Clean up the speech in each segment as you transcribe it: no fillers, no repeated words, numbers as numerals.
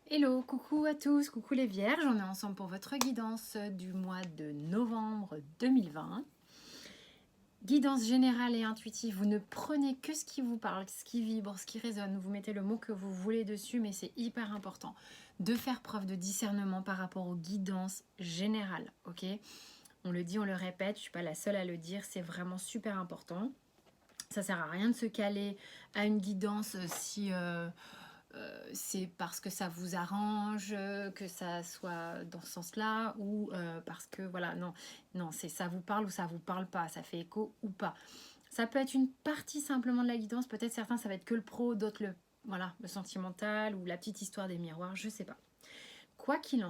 Hello, coucou à tous, coucou les vierges, on est ensemble pour votre guidance du mois de novembre 2020. Guidance générale et intuitive, vous ne prenez que ce qui vous parle, ce qui vibre, ce qui résonne, vous mettez le mot que vous voulez dessus, mais c'est hyper important de faire preuve de discernement par rapport aux guidances générales, ok? On le dit, on le répète, je ne suis pas la seule à le dire, c'est vraiment super important. Ça sert à rien de se caler à une guidance si... c'est parce que ça vous arrange que ça soit dans ce sens-là ou parce que voilà, non, c'est ça vous parle ou ça vous parle pas, ça fait écho ou pas. Ça peut être une partie simplement de la guidance, peut-être certains ça va être que le pro, d'autres le sentimental ou la petite histoire des miroirs, je sais pas. Quoi qu'il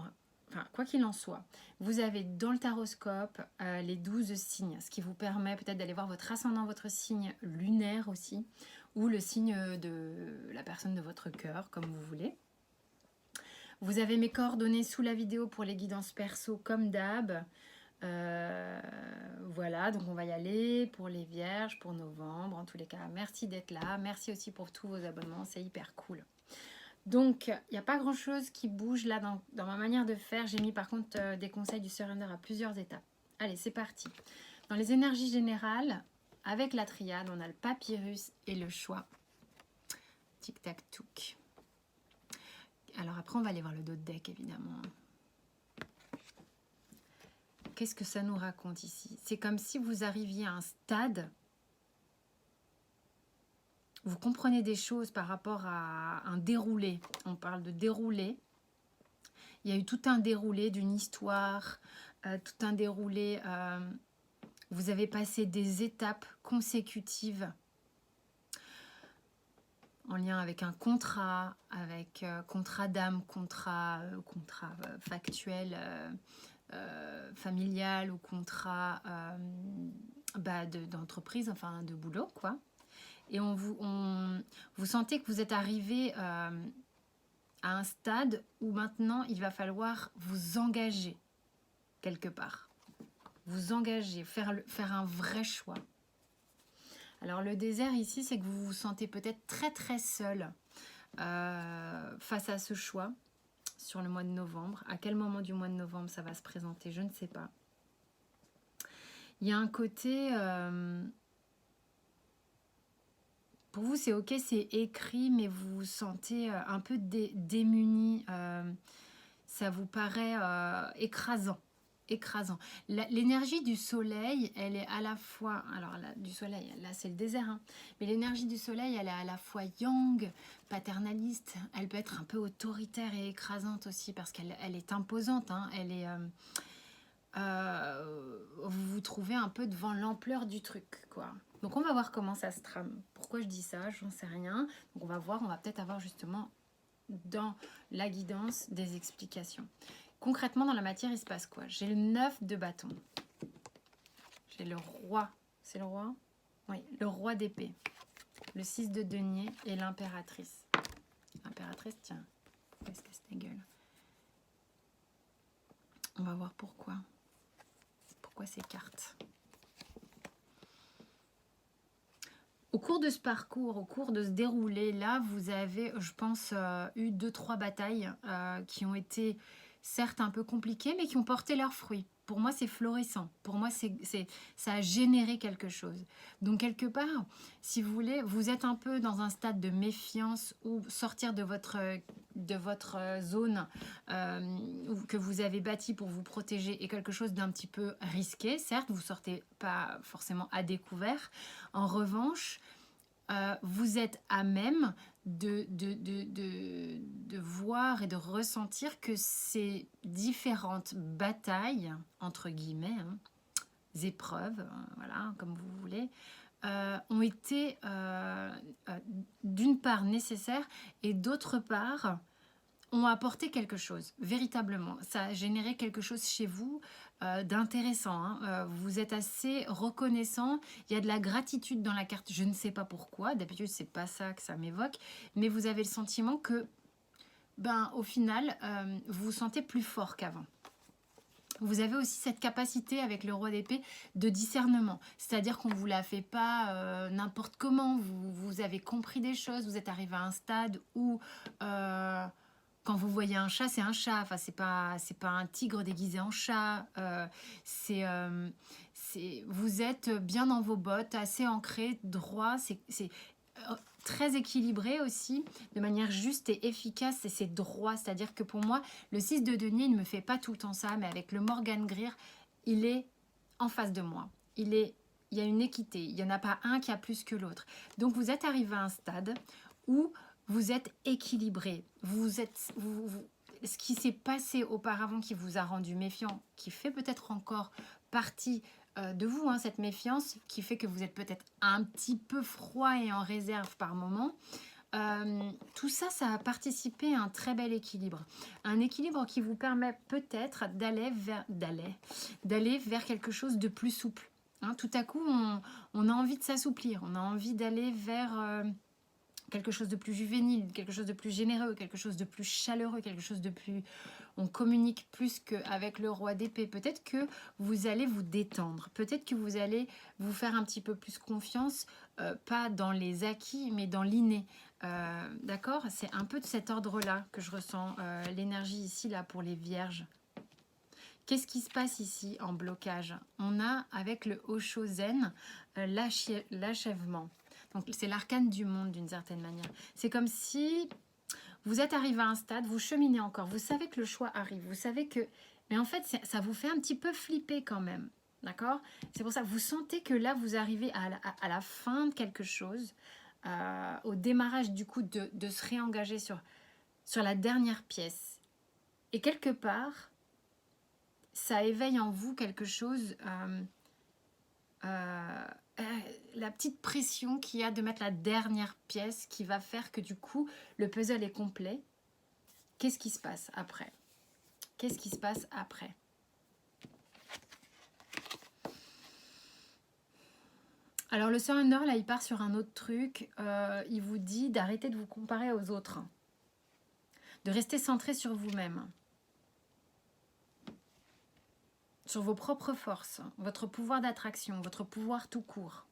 en soit, vous avez dans le taroscope les 12 signes, ce qui vous permet peut-être d'aller voir votre ascendant, votre signe lunaire aussi, ou le signe de la personne de votre cœur, comme vous voulez. Vous avez mes coordonnées sous la vidéo pour les guidances perso comme d'hab. Voilà, donc on va y aller pour les vierges, pour novembre. En tous les cas, merci d'être là. Merci aussi pour tous vos abonnements, c'est hyper cool. Donc, il n'y a pas grand-chose qui bouge là dans ma manière de faire. J'ai mis par contre des conseils du surrender à plusieurs étapes. Allez, c'est parti. Dans les énergies générales, avec la triade, on a le papyrus et le choix. Tic-tac-touc. Alors après, on va aller voir le dos de deck, évidemment. Qu'est-ce que ça nous raconte ici? C'est comme si vous arriviez à un stade, vous comprenez des choses par rapport à un déroulé. On parle de déroulé. Il y a eu tout un déroulé d'une histoire, tout un déroulé. Vous avez passé des étapes consécutives en lien avec un contrat, avec contrat d'âme, contrat factuel, familial ou contrat d'entreprise, enfin de boulot, quoi. Et vous sentez que vous êtes arrivé à un stade où maintenant il va falloir vous engager quelque part. Vous engager, faire un vrai choix. Alors le désert ici, c'est que vous vous sentez peut-être très très seul face à ce choix sur le mois de novembre. À quel moment du mois de novembre ça va se présenter, je ne sais pas. Il y a un côté... pour vous, c'est ok, c'est écrit, mais vous vous sentez un peu démuni. Ça vous paraît écrasant. Écrasant. L'énergie du soleil, elle est à la fois... Alors là, du soleil, là c'est le désert. Hein, mais l'énergie du soleil, elle est à la fois yang, paternaliste. Elle peut être un peu autoritaire et écrasante aussi parce qu'elle est imposante. Hein, elle est... vous vous trouvez un peu devant l'ampleur du truc, quoi. Donc on va voir comment ça se trame. Pourquoi je dis ça, j'en sais rien. Donc on va voir, on va peut-être avoir justement dans la guidance des explications. Concrètement, dans la matière, il se passe quoi? J'ai le 9 de bâton. J'ai le roi. C'est le roi? Oui, le roi d'épée. Le 6 de denier et l'impératrice. L'impératrice, tiens, pourquoi est-ce qu'elle se dégueule? On va voir pourquoi. Pourquoi ces cartes? Au cours de ce parcours, au cours de ce déroulé, là, vous avez, je pense, eu 2-3 batailles qui ont été certes un peu compliquées, mais qui ont porté leurs fruits. Pour moi, c'est florissant. Pour moi, ça a généré quelque chose. Donc, quelque part, si vous voulez, vous êtes un peu dans un stade de méfiance ou sortir de votre zone que vous avez bâtie pour vous protéger est quelque chose d'un petit peu risqué. Certes, vous ne sortez pas forcément à découvert. En revanche, vous êtes à même de voir et de ressentir que ces différentes batailles, entre guillemets, hein, épreuves, voilà, comme vous voulez, ont été d'une part nécessaires et d'autre part ont apporté quelque chose, véritablement. Ça a généré quelque chose chez vous d'intéressant. Hein. Vous êtes assez reconnaissant. Il y a de la gratitude dans la carte. Je ne sais pas pourquoi. D'habitude, c'est pas ça que ça m'évoque. Mais vous avez le sentiment que, au final, vous vous sentez plus fort qu'avant. Vous avez aussi cette capacité avec le roi d'épée de discernement. C'est-à-dire qu'on ne vous la fait pas n'importe comment. Vous avez compris des choses. Vous êtes arrivé à un stade où... quand vous voyez un chat, c'est un chat. Enfin, c'est pas un tigre déguisé en chat. Vous êtes bien dans vos bottes, assez ancré, droit. C'est très équilibré aussi, de manière juste et efficace. Et c'est droit. C'est-à-dire que pour moi, le 6 de denier, il ne me fait pas tout le temps ça. Mais avec le Morgan Greer, il est en face de moi. Il y a une équité. Il n'y en a pas un qui a plus que l'autre. Donc, vous êtes arrivé à un stade où vous êtes équilibré. Ce qui s'est passé auparavant qui vous a rendu méfiant, qui fait peut-être encore partie de vous, hein, cette méfiance, qui fait que vous êtes peut-être un petit peu froid et en réserve par moment. Tout ça, ça a participé à un très bel équilibre. Un équilibre qui vous permet peut-être d'aller vers quelque chose de plus souple. Hein, tout à coup, on a envie de s'assouplir, on a envie d'aller vers quelque chose de plus juvénile, quelque chose de plus généreux, quelque chose de plus chaleureux, quelque chose de plus... On communique plus qu'avec le roi d'épée. Peut-être que vous allez vous détendre. Peut-être que vous allez vous faire un petit peu plus confiance, pas dans les acquis, mais dans l'inné. D'accord? C'est un peu de cet ordre-là que je ressens l'énergie ici, là, pour les vierges. Qu'est-ce qui se passe ici en blocage? On a, avec le Osho Zen, l'achèvement. Donc, c'est l'arcane du monde d'une certaine manière. C'est comme si vous êtes arrivé à un stade, vous cheminez encore, vous savez que le choix arrive, vous savez que... Mais en fait, ça vous fait un petit peu flipper quand même, d'accord? C'est pour ça que vous sentez que là, vous arrivez à la fin de quelque chose, au démarrage du coup de se réengager sur la dernière pièce. Et quelque part, ça éveille en vous quelque chose... la petite pression qu'il y a de mettre la dernière pièce qui va faire que du coup le puzzle est complet. Qu'est-ce qui se passe après? Qu'est-ce qui se passe après? Alors le surrender là il part sur un autre truc. Il vous dit d'arrêter de vous comparer aux autres, de rester centré sur vous-même, sur vos propres forces, votre pouvoir d'attraction, votre pouvoir tout court.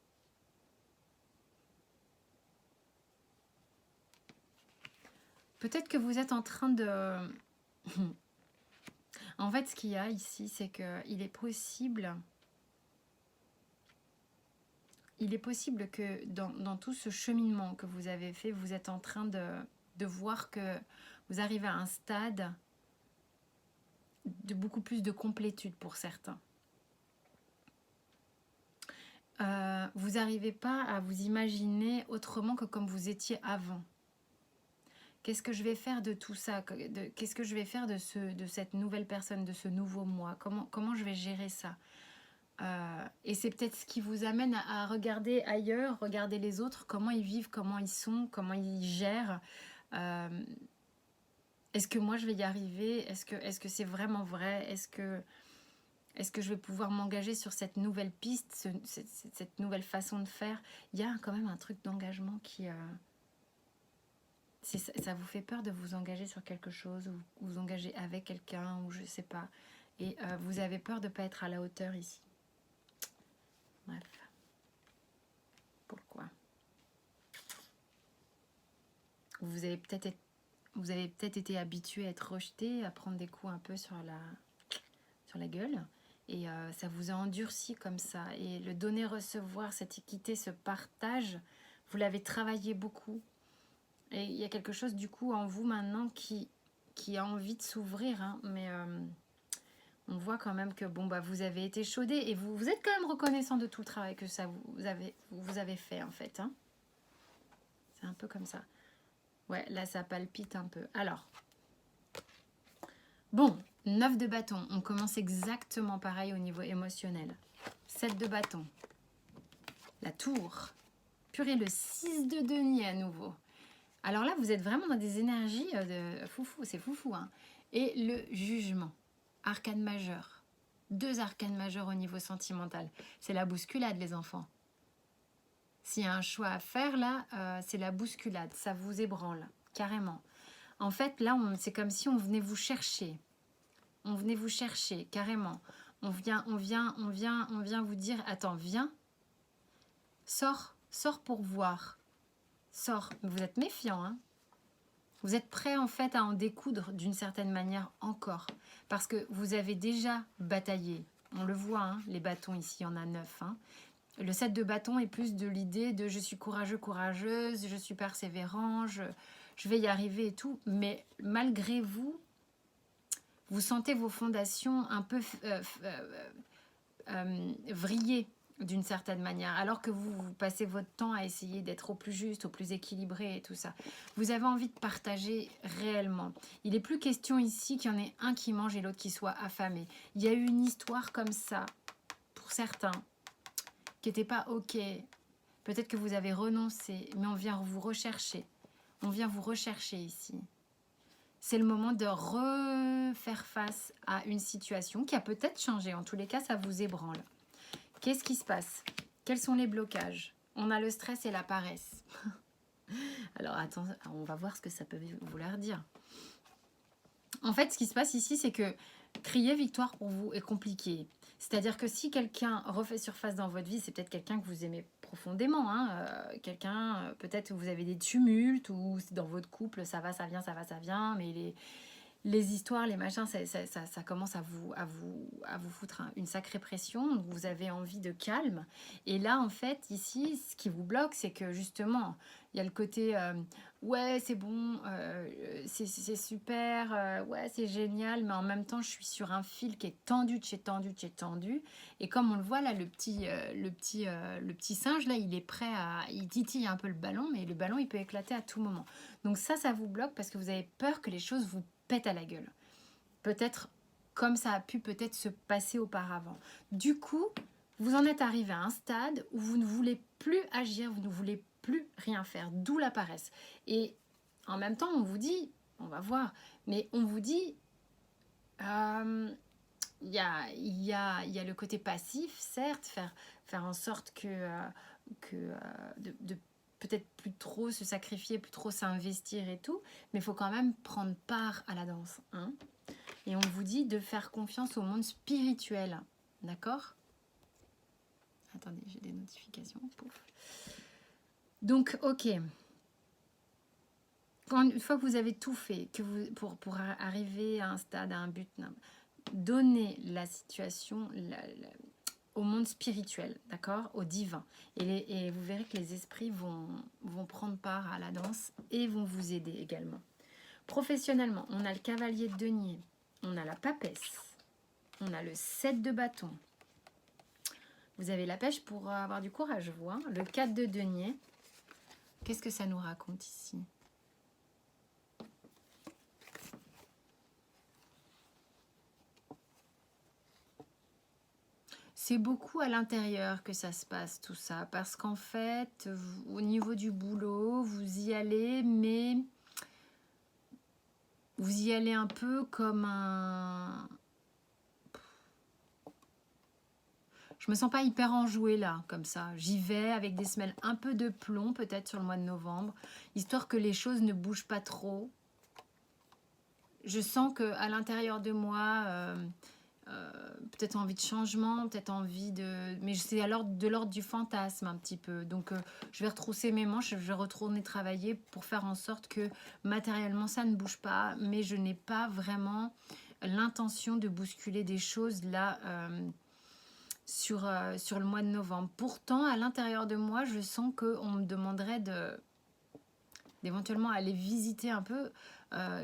Peut-être que vous êtes en train de... En fait, ce qu'il y a ici, c'est qu'il est possible... Il est possible que dans tout ce cheminement que vous avez fait, vous êtes en train de voir que vous arrivez à un stade de beaucoup plus de complétude pour certains. Vous n'arrivez pas à vous imaginer autrement que comme vous étiez avant. Qu'est-ce que je vais faire de tout ça? Qu'est-ce que je vais faire de cette nouvelle personne, de ce nouveau moi? Comment je vais gérer ça? Et c'est peut-être ce qui vous amène à regarder ailleurs, regarder les autres, comment ils vivent, comment ils sont, comment ils gèrent. Est-ce que moi je vais y arriver? Est-ce que c'est vraiment vrai? Est-ce que je vais pouvoir m'engager sur cette nouvelle piste, cette nouvelle façon de faire? Il y a quand même un truc d'engagement qui... ça vous fait peur de vous engager sur quelque chose, ou vous engager avec quelqu'un, ou je sais pas. Et vous avez peur de ne pas être à la hauteur ici. Bref. Pourquoi? Vous avez peut-être été habitué à être rejeté, à prendre des coups un peu sur la gueule. Et ça vous a endurci comme ça. Et le donner-recevoir, cette équité, ce partage, vous l'avez travaillé beaucoup. Et il y a quelque chose du coup en vous maintenant qui a envie de s'ouvrir. Hein, mais on voit quand même que bon, bah, vous avez été chaudé. Et vous êtes quand même reconnaissant de tout le travail que ça vous avez fait en fait. Hein. C'est un peu comme ça. Ouais, là ça palpite un peu. Alors, bon, 9 de bâton. On commence exactement pareil au niveau émotionnel. 7 de bâton. La tour. Purée, le 6 de denier à nouveau. Alors là, vous êtes vraiment dans des énergies de foufou, c'est foufou. Hein. Et le jugement, arcane majeur. 2 arcanes majeurs au niveau sentimental. C'est la bousculade, les enfants. S'il y a un choix à faire, là, c'est la bousculade. Ça vous ébranle, carrément. En fait, là, c'est comme si on venait vous chercher. On venait vous chercher, carrément. On vient vous dire, attends, viens, sors pour voir. Sors. Vous êtes méfiant, hein? Vous êtes prêt en fait à en découdre d'une certaine manière encore. Parce que vous avez déjà bataillé. On le voit, hein, les bâtons ici, il y en a 9. Hein. Le 7 de bâton est plus de l'idée de je suis courageux, courageuse, je suis persévérant, je vais y arriver et tout. Mais malgré vous, vous sentez vos fondations un peu vriller d'une certaine manière, alors que vous passez votre temps à essayer d'être au plus juste, au plus équilibré et tout ça. Vous avez envie de partager réellement. Il n'est plus question ici qu'il y en ait un qui mange et l'autre qui soit affamé. Il y a eu une histoire comme ça, pour certains, qui n'était pas ok. Peut-être que vous avez renoncé, mais on vient vous rechercher. On vient vous rechercher ici. C'est le moment de refaire face à une situation qui a peut-être changé. En tous les cas, ça vous ébranle. Qu'est-ce qui se passe? Quels sont les blocages? On a le stress et la paresse. Alors, attends, on va voir ce que ça peut vouloir dire. En fait, ce qui se passe ici, c'est que crier victoire pour vous est compliqué. C'est-à-dire que si quelqu'un refait surface dans votre vie, c'est peut-être quelqu'un que vous aimez profondément. Hein, quelqu'un, peut-être que vous avez des tumultes ou dans votre couple, ça va, ça vient, ça va, ça vient, mais les histoires, les machins, ça commence à vous foutre une sacrée pression. Donc vous avez envie de calme. Et là, en fait, ici, ce qui vous bloque, c'est que justement, il y a le côté ouais, c'est bon, c'est super, ouais, c'est génial, mais en même temps, je suis sur un fil qui est tendu, de chez tendu, de chez tendu. Et comme on le voit là, le petit singe, là, il est prêt à... Il titille un peu le ballon, mais le ballon, il peut éclater à tout moment. Donc ça vous bloque parce que vous avez peur que les choses vous pètent à la gueule. Peut-être comme ça a pu peut-être se passer auparavant. Du coup, vous en êtes arrivé à un stade où vous ne voulez plus agir, vous ne voulez plus rien faire, d'où la paresse. Et en même temps, on vous dit, on va voir, mais on vous dit, il y a le côté passif, certes, faire en sorte de peut-être plus trop se sacrifier, plus trop s'investir et tout, mais il faut quand même prendre part à la danse. Hein, et on vous dit de faire confiance au monde spirituel. D'accord? Attendez, j'ai des notifications. Pouf. Donc, ok. Une fois que vous avez tout fait, pour arriver à un stade, à un but, donnez la situation au monde spirituel, d'accord? Au divin. Et vous verrez que les esprits vont prendre part à la danse et vont vous aider également. Professionnellement, on a le cavalier de denier, on a la papesse, on a le 7 de bâton. Vous avez la pêche pour avoir du courage, vous. Hein, le 4 de denier. Qu'est-ce que ça nous raconte ici? C'est beaucoup à l'intérieur que ça se passe tout ça, parce qu'en fait, au niveau du boulot, vous y allez, mais vous y allez un peu comme un... Je me sens pas hyper enjouée là, comme ça. J'y vais avec des semelles un peu de plomb, peut-être sur le mois de novembre, histoire que les choses ne bougent pas trop. Je sens qu'à l'intérieur de moi... peut-être envie de changement, peut-être envie de... Mais c'est alors de l'ordre du fantasme un petit peu. Donc je vais retrousser mes manches, je vais retourner travailler pour faire en sorte que matériellement ça ne bouge pas, mais je n'ai pas vraiment l'intention de bousculer des choses là sur le mois de novembre. Pourtant, à l'intérieur de moi, je sens qu'on me demanderait d'éventuellement aller visiter un peu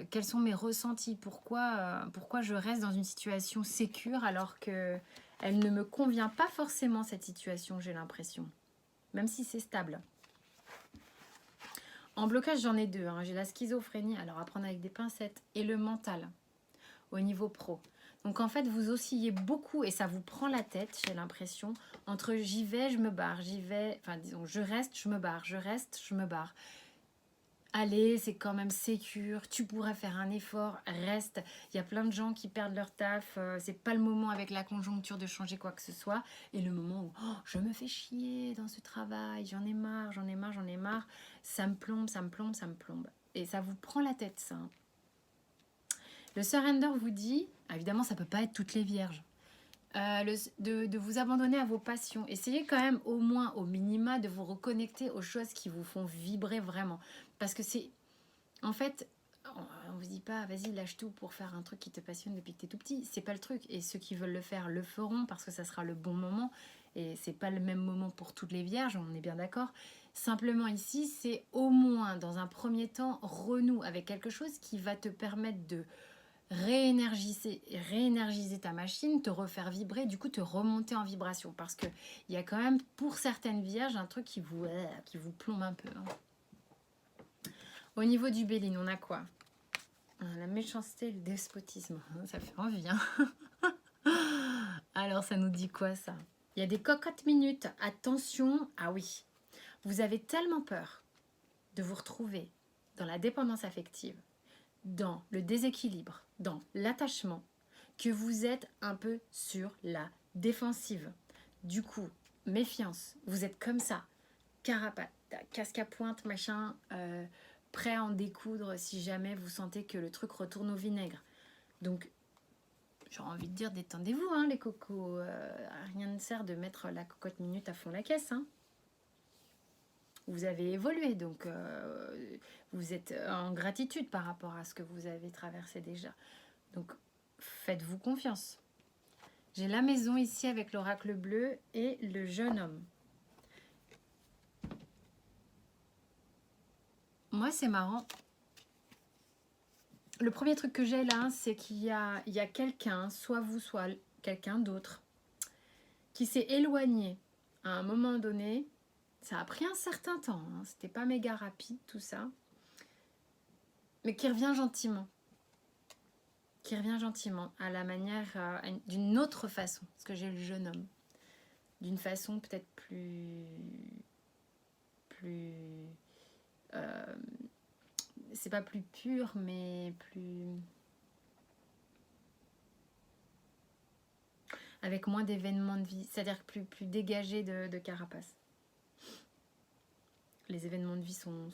quels sont mes ressentis, pourquoi je reste dans une situation sécure alors qu'elle ne me convient pas forcément, cette situation, j'ai l'impression, même si c'est stable. En blocage, j'en ai deux. Hein. J'ai la schizophrénie, alors à prendre avec des pincettes, et le mental, au niveau pro. Donc en fait, vous oscillez beaucoup et ça vous prend la tête, j'ai l'impression, entre j'y vais, je me barre, j'y vais, enfin disons, je reste, je me barre, je reste, je me barre. Allez, c'est quand même sécure, tu pourrais faire un effort, reste. Il y a plein de gens qui perdent leur taf, c'est pas le moment avec la conjoncture de changer quoi que ce soit. Et le moment où je me fais chier dans ce travail, j'en ai marre, ça me plombe, ça me plombe, ça me plombe. Et ça vous prend la tête, ça. Le surrender vous dit, évidemment ça peut pas être toutes les vierges, de vous abandonner à vos passions. Essayez quand même au moins, au minima, de vous reconnecter aux choses qui vous font vibrer vraiment. Parce que c'est... En fait, on vous dit pas, vas-y, lâche tout pour faire un truc qui te passionne depuis que tu es tout petit. C'est pas le truc. Et ceux qui veulent le faire, le feront parce que ça sera le bon moment. Et c'est pas le même moment pour toutes les vierges, on est bien d'accord. Simplement ici, c'est au moins, dans un premier temps, renoue avec quelque chose qui va te permettre de réénergiser ta machine, te refaire vibrer, du coup te remonter en vibration. Parce qu'il y a quand même, pour certaines vierges, un truc qui vous plombe un peu. Hein. Au niveau du Béline, on a quoi? La méchanceté et le despotisme. Ça fait envie. Hein. Alors, ça nous dit quoi, ça? Il y a des cocottes minutes. Attention. Ah oui. Vous avez tellement peur de vous retrouver dans la dépendance affective, dans le déséquilibre, dans l'attachement, que vous êtes un peu sur la défensive. Du coup, méfiance. Vous êtes comme ça. Carapace, casque à pointe, machin... prêt à en découdre si jamais vous sentez que le truc retourne au vinaigre. Donc, j'ai envie de dire, détendez-vous, hein, les cocos. Rien ne sert de mettre la cocotte minute à fond la caisse. Hein. Vous avez évolué, donc vous êtes en gratitude par rapport à ce que vous avez traversé déjà. Donc, faites-vous confiance. J'ai la maison ici avec l'oracle bleu et le jeune homme. Moi, c'est marrant. Le premier truc que j'ai là, c'est qu'il y a quelqu'un, soit vous, soit quelqu'un d'autre, qui s'est éloigné à un moment donné. Ça a pris un certain temps, hein, c'était pas méga rapide tout ça, mais qui revient gentiment. Qui revient gentiment, à la manière, d'une autre façon, parce que j'ai le jeune homme. D'une façon peut-être plus... c'est pas plus pur, mais plus... avec moins d'événements de vie, c'est-à-dire plus dégagé de carapace. Les événements de vie sont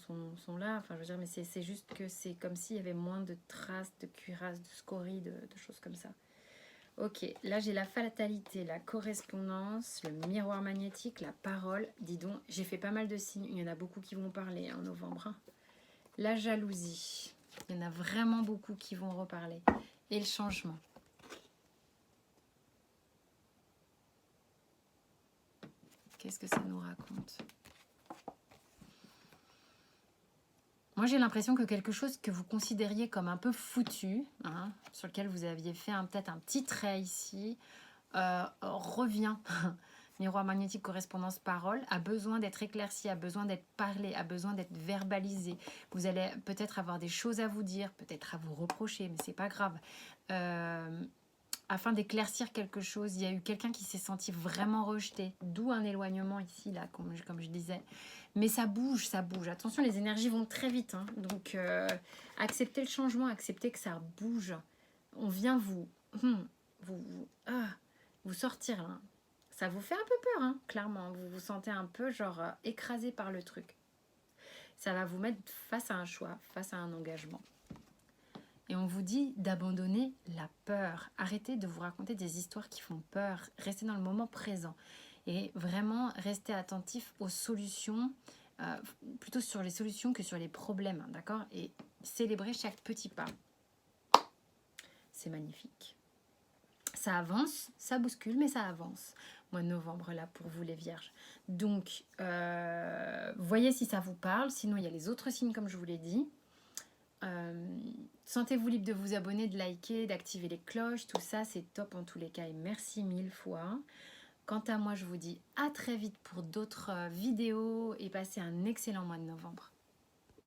là, enfin je veux dire, mais c'est juste que c'est comme s'il y avait moins de traces, de cuirasses, de scories, de choses comme ça. Ok, là j'ai la fatalité, la correspondance, le miroir magnétique, la parole. Dis donc, j'ai fait pas mal de signes, il y en a beaucoup qui vont parler en novembre. Hein. La jalousie, il y en a vraiment beaucoup qui vont reparler. Et le changement. Qu'est-ce que ça nous raconte? Moi, j'ai l'impression que quelque chose que vous considériez comme un peu foutu, hein, sur lequel vous aviez fait peut-être un petit trait ici, revient. Miroir magnétique, correspondance, parole, a besoin d'être éclairci, a besoin d'être parlé, a besoin d'être verbalisé. Vous allez peut-être avoir des choses à vous dire, peut-être à vous reprocher, mais c'est pas grave. Afin d'éclaircir quelque chose, il y a eu quelqu'un qui s'est senti vraiment rejeté, d'où un éloignement ici, là, comme je disais. Mais ça bouge, ça bouge. Attention, les énergies vont très vite. Hein. Donc, acceptez le changement, acceptez que ça bouge. On vient vous sortir, là. Ça vous fait un peu peur, hein, clairement. Vous vous sentez un peu, genre, écrasé par le truc. Ça va vous mettre face à un choix, face à un engagement. Et on vous dit d'abandonner la peur. Arrêtez de vous raconter des histoires qui font peur. Restez dans le moment présent. Et vraiment, restez attentif aux solutions, plutôt sur les solutions que sur les problèmes, hein, d'accord? Et célébrez chaque petit pas. C'est magnifique. Ça avance, ça bouscule, mais ça avance. Mois de novembre, là, pour vous les vierges. Donc, voyez si ça vous parle. Sinon, il y a les autres signes, comme je vous l'ai dit. Sentez-vous libre de vous abonner, de liker, d'activer les cloches, tout ça c'est top en tous les cas et merci 1000 fois. Quant à moi je vous dis à très vite pour d'autres vidéos et passez un excellent mois de novembre.